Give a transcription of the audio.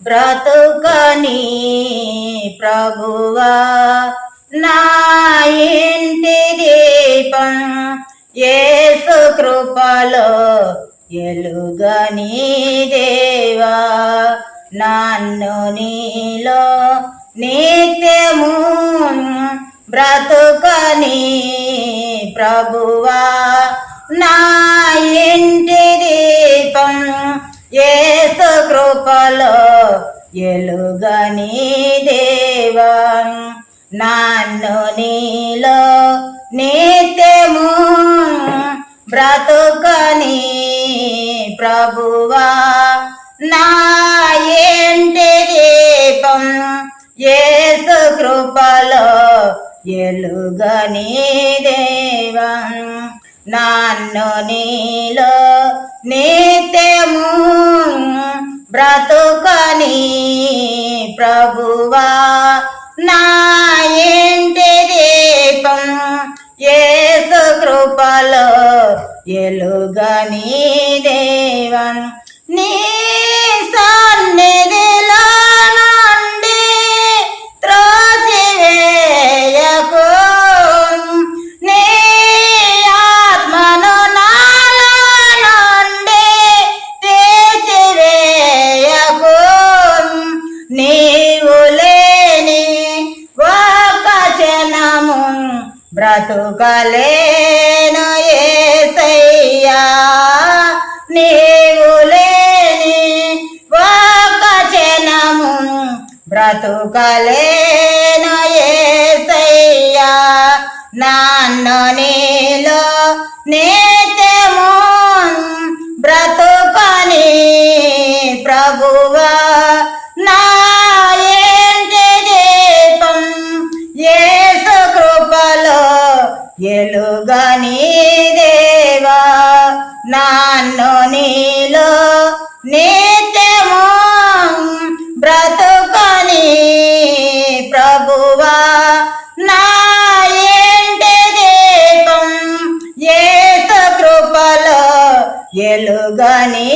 బ్రతుకని ప్రభువా నా ఇంటి దీపం యేసు కృపలో ఎలుగని దేవా నన్ను నీలో నిత్యము బ్రతుకని ప్రభువా నా ఇంటి దీపం యేసు కృపలో ఎలుగని దేవా నన్ను నీలో నిత్యము బ్రతుకని ప్రభువా నా ఇంటి దీపం యేసు కృపలో ఎలుగని దేవా నన్ను నీలో నిత్యము బ్రతుకని ప్రభువా నా ఇంటి దీపం యేసు కృపలో ఎలుగని దేవా నీ సన్నిధిలో నుండి త్రోసివేయకు నీ ఆత్మను నాలో నుండి తీసివేయకు నీవు లేని ఒక క్షణము బ్రతుకలేను యేసయ్యా నీవు లేని ఒక క్షణము బ్రతుకలేను యేసయ్యా నన్ను నీలో నిత్యము బ్రతుకని ప్రభువా నా ఇంటి దీపం యేసు కృపలో ఎలుగని దేవా నన్ను నీలో నిత్యము బ్రతుకని ప్రభువా నా ఇంటి దీపం యేసు కృపలో ఎలుగని